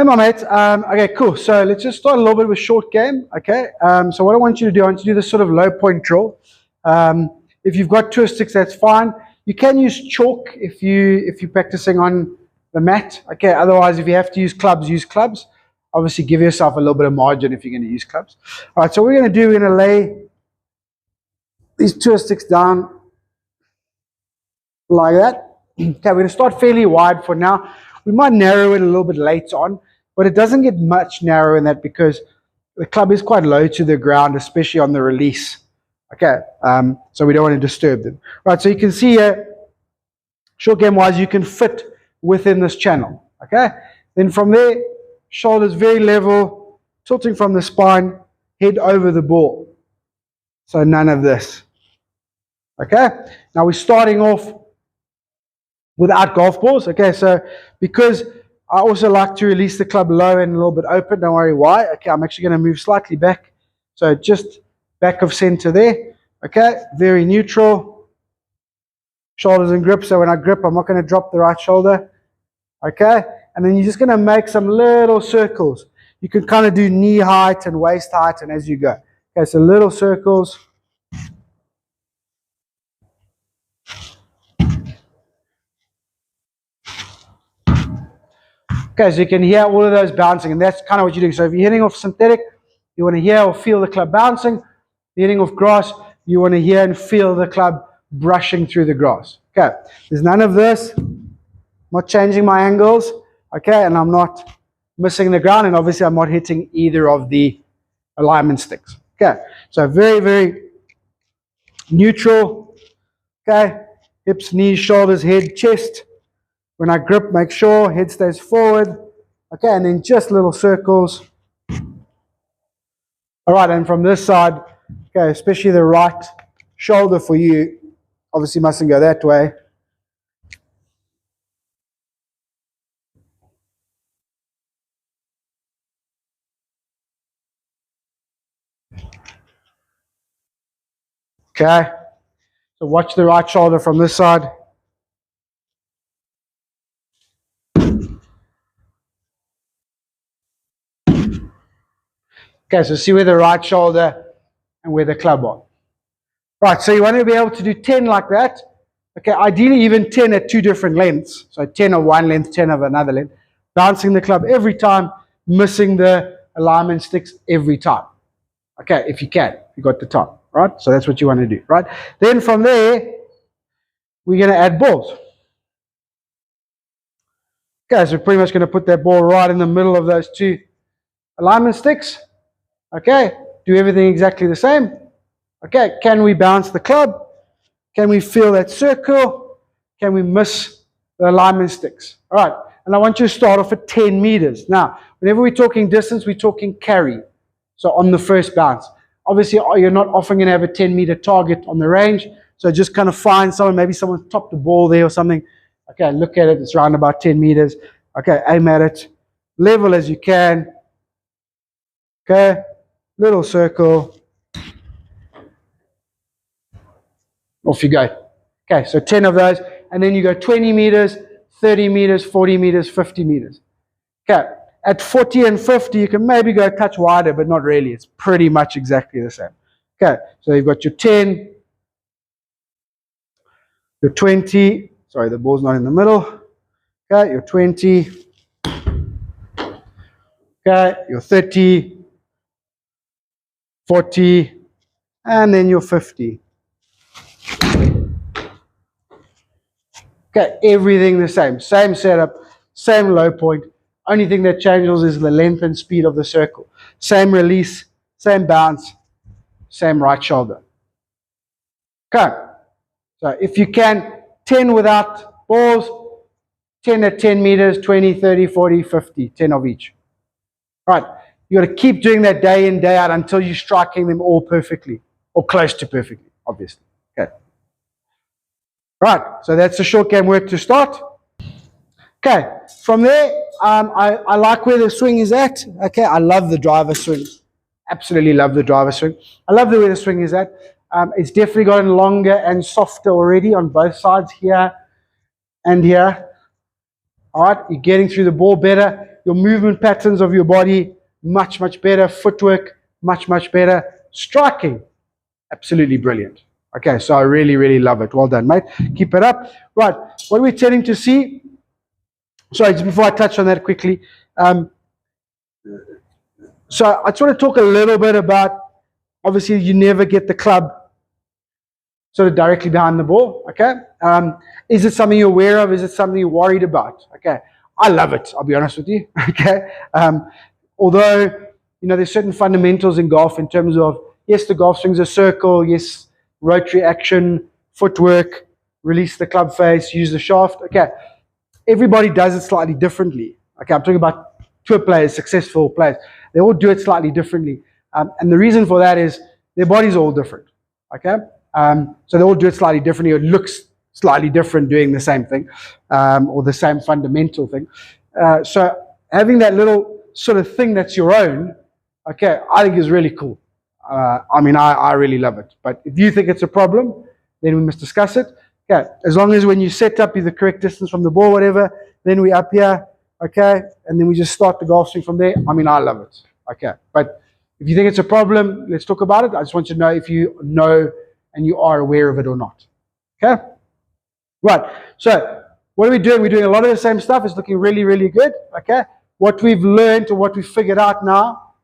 Hey, my mate. Okay, cool. So let's just start a little bit with short game. Okay. So what I want you to do, I want you to do this sort of low point drill. If you've got twist sticks, that's fine. You can use chalk if you're practicing on the mat. Okay. Otherwise, if you have to use clubs, use clubs. Obviously, give yourself a little bit of margin if you're going to use clubs. All right. So what we're going to do, we're going to lay these twist sticks down like that. Okay. We're going to start fairly wide for now. We might narrow it a little bit later on, but it doesn't get much narrower than that because the club is quite low to the ground, especially on the release. Okay, so we don't want to disturb them. Right, so you can see here, short game wise, you can fit within this channel. Okay, then from there, shoulders very level, tilting from the spine, head over the ball. So none of this. Okay, now we're starting off without golf balls. Okay, so because I also like to release the club low and a little bit open, don't worry why. Okay, I'm actually going to move slightly back. So just back of center there. Okay, very neutral. Shoulders in grip. So when I grip, I'm not going to drop the right shoulder. Okay, and then you're just going to make some little circles. You can kind of do knee height and waist height and as you go. Okay, so little circles. Okay, so you can hear all of those bouncing, and that's kind of what you're doing. So if you're hitting off synthetic, you want to hear or feel the club bouncing. If you're hitting off grass, you want to hear and feel the club brushing through the grass. Okay, there's none of this. I'm not changing my angles. Okay, and I'm not missing the ground, and obviously I'm not hitting either of the alignment sticks. Okay, so very, very neutral. Okay, hips, knees, shoulders, head, chest. When I grip, make sure head stays forward. Okay, and then just little circles. All right, and from this side, okay, especially the right shoulder for you, obviously mustn't go that way. Okay, so watch the right shoulder from this side. Okay, so see where the right shoulder and where the club are. Right, so you want to be able to do 10 like that. Okay, ideally even 10 at two different lengths. So 10 of one length, 10 of another length. Bouncing the club every time, missing the alignment sticks every time. Okay, if you can, you got the time, right? So that's what you want to do, right? Then from there, we're going to add balls. Okay, so we're pretty much going to put that ball right in the middle of those two alignment sticks. Okay, do everything exactly the same. Okay, can we bounce the club? Can we feel that circle? Can we miss the alignment sticks? All right, and I want you to start off at 10 meters. Now, whenever we're talking distance, we're talking carry. So on the first bounce. Obviously, you're not often going to have a 10-meter target on the range. So just kind of find someone, maybe someone topped the ball there or something. Okay, look at it. It's around about 10 meters. Okay, aim at it. Level as you can. Okay, little circle. Off you go. Okay, so 10 of those. And then you go 20 meters, 30 meters, 40 meters, 50 meters. Okay, at 40 and 50, you can maybe go a touch wider, but not really. It's pretty much exactly the same. Okay, so you've got your 10, your 20. Sorry, the ball's not in the middle. Okay, your 20. Okay, your 30, 40, and then your 50. Okay, everything the same. Same setup, same low point. Only thing that changes is the length and speed of the circle. Same release, same bounce, same right shoulder. Okay, so if you can, 10 without balls, 10 at 10 meters, 20, 30, 40, 50, 10 of each. Right, you got to keep doing that day in, day out until you're striking them all perfectly, or close to perfectly, obviously. Okay. Right, so that's the short game work to start. Okay, from there, I like where the swing is at. Okay, I love the driver swing. Absolutely love the driver swing. I love the way the swing is at. It's definitely gotten longer and softer already on both sides, here and here. All right, you're getting through the ball better. your movement patterns of your body, much, much better. Footwork, much, much better. Striking, absolutely brilliant. Okay, so I really, really love it. Well done, mate. Keep it up. Right, what we're tending to see, sorry, just before I touch on that quickly, so I just want to talk a little bit about, obviously you never get the club sort of directly behind the ball, okay? Is it something you're aware of? Is it something you're worried about? Okay, I love it, I'll be honest with you, okay? Although, you know, there's certain fundamentals in golf in terms of, yes, the golf swing's a circle, yes, rotary action, footwork, release the club face, use the shaft, okay. Everybody does it slightly differently, okay? I'm talking about tour players, successful players. They all do it slightly differently. And the reason for that is their bodies are all different, okay? So they all do it slightly differently. It looks slightly different doing the same thing, or the same fundamental thing. So having that little sort of thing that's your own, okay, I think is really cool. I mean, I really love it. But if you think it's a problem, then we must discuss it. Okay, as long as when you set up you're the correct distance from the ball, whatever, then we up here, okay, and then we just start the golf swing from there. I mean, I love it. Okay, but if you think it's a problem, let's talk about it. I just want you to know if you know and you are aware of it or not. Okay? Right. So what are we doing? We're doing a lot of the same stuff. It's looking really, really good. Okay? What we've learned or what we've figured out now,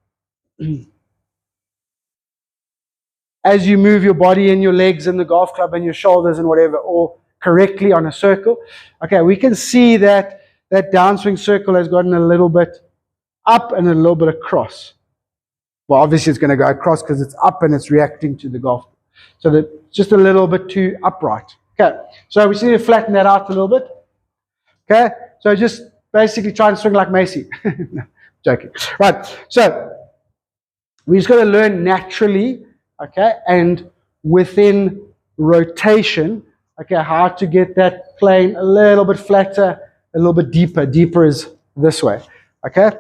as you move your body and your legs and the golf club and your shoulders and whatever, all correctly on a circle, okay, we can see that that downswing circle has gotten a little bit up and a little bit across. Well, obviously it's going to go across because it's up and it's reacting to the golf. So that just a little bit too upright. Okay, so we just need to flatten that out a little bit. Okay, so just basically try and swing like Macy. No, joking. Right, so we just got to learn naturally, okay, and within rotation, okay, how to get that plane a little bit flatter, a little bit deeper. Deeper is this way, okay?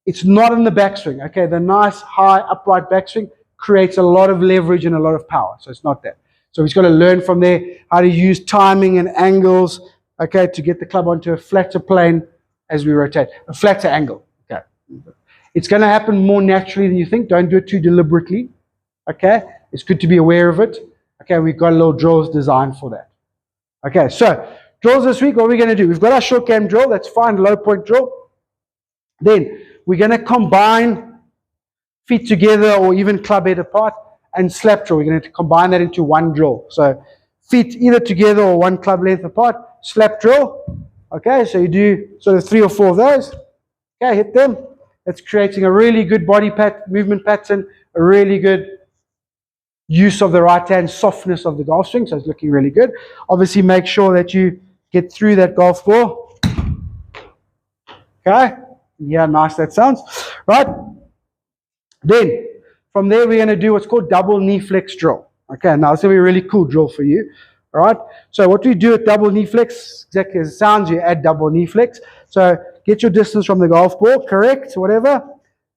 It's not in the backswing, okay? The nice, high, upright backswing creates a lot of leverage and a lot of power, so it's not that. So we've got to learn from there how to use timing and angles, okay, to get the club onto a flatter plane as we rotate, a flatter angle, okay? It's going to happen more naturally than you think. Don't do it too deliberately, okay? It's good to be aware of it, okay? We've got a little drills designed for that. Okay, so drills this week, what are we going to do? We've got our short game drill, that's fine, low point drill. Then we're going to combine feet together or even club head apart and slap drill. We're going to combine that into one drill. So feet either together or one club length apart, slap drill. Okay, so you do sort of 3 or 4 of those. Okay, hit them. It's creating a really good body movement pattern, a really good use of the right hand, softness of the golf swing, so it's looking really good. Obviously make sure that you get through that golf ball. Okay, yeah, nice that sounds. Right, then from there we're going to do what's called double knee flex drill. Okay, now it's going to be a really cool drill for you. All right, so what we do with double knee flex, exactly as it sounds, you add double knee flex. So get your distance from the golf ball, correct, whatever,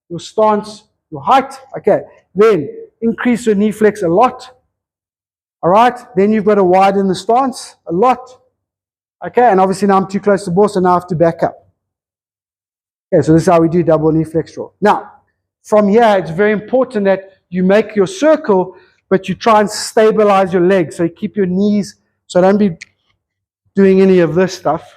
your stance, your height. Okay, then increase your knee flex a lot. All right, then you've got to widen the stance a lot. Okay, and obviously now I'm too close to the ball, so now I have to back up. Okay, so this is how we do double knee flex drill. Now, from here, it's very important that you make your circle, but you try and stabilize your legs. So you keep your knees, so don't be doing any of this stuff.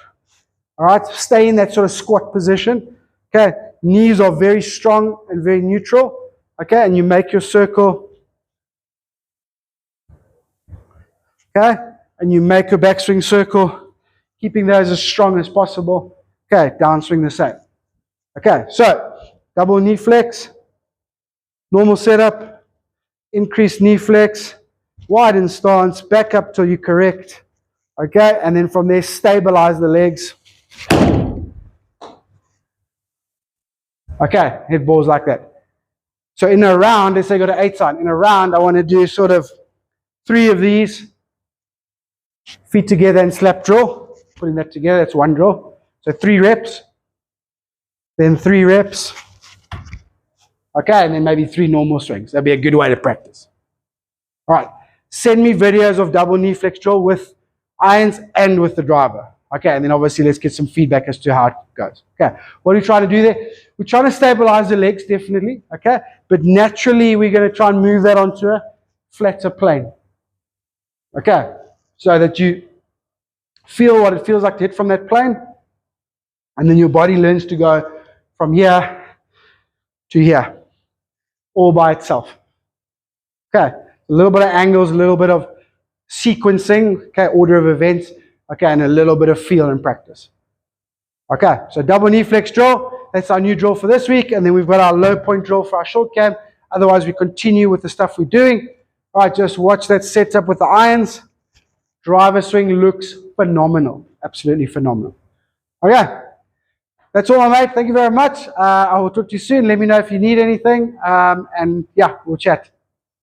All right, stay in that sort of squat position. Okay, knees are very strong and very neutral. Okay, and you make your circle. Okay, and you make your backswing circle, keeping those as strong as possible. Okay, downswing the same. Okay, so double knee flex, normal setup, increase knee flex, widen stance, back up till you correct. Okay, and then from there, stabilize the legs. Okay, hit balls like that. So in a round, let's say you got an 8 sign. In a round, I want to do sort of 3 of these. Feet together and slap drill. Putting that together, that's one drill. So 3 reps. Then 3 reps. Okay, and then maybe 3 normal swings. That'd be a good way to practice. All right. Send me videos of double knee flex drill with irons and with the driver. Okay, and then obviously let's get some feedback as to how it goes. Okay, what are we trying to do there? We're trying to stabilize the legs, definitely. Okay, but naturally we're going to try and move that onto a flatter plane. Okay, so that you feel what it feels like to hit from that plane, and then your body learns to go from here to here, all by itself. Okay, a little bit of angles, a little bit of sequencing, okay, order of events, okay, and a little bit of feel and practice. Okay, so double knee flex drill, that's our new drill for this week, and then we've got our low point drill for our short cam. Otherwise, we continue with the stuff we're doing. All right, just watch that setup with the irons. Driver swing looks phenomenal, absolutely phenomenal. Okay, that's all, my mate. Thank you very much. I will talk to you soon. Let me know if you need anything, and yeah, we'll chat.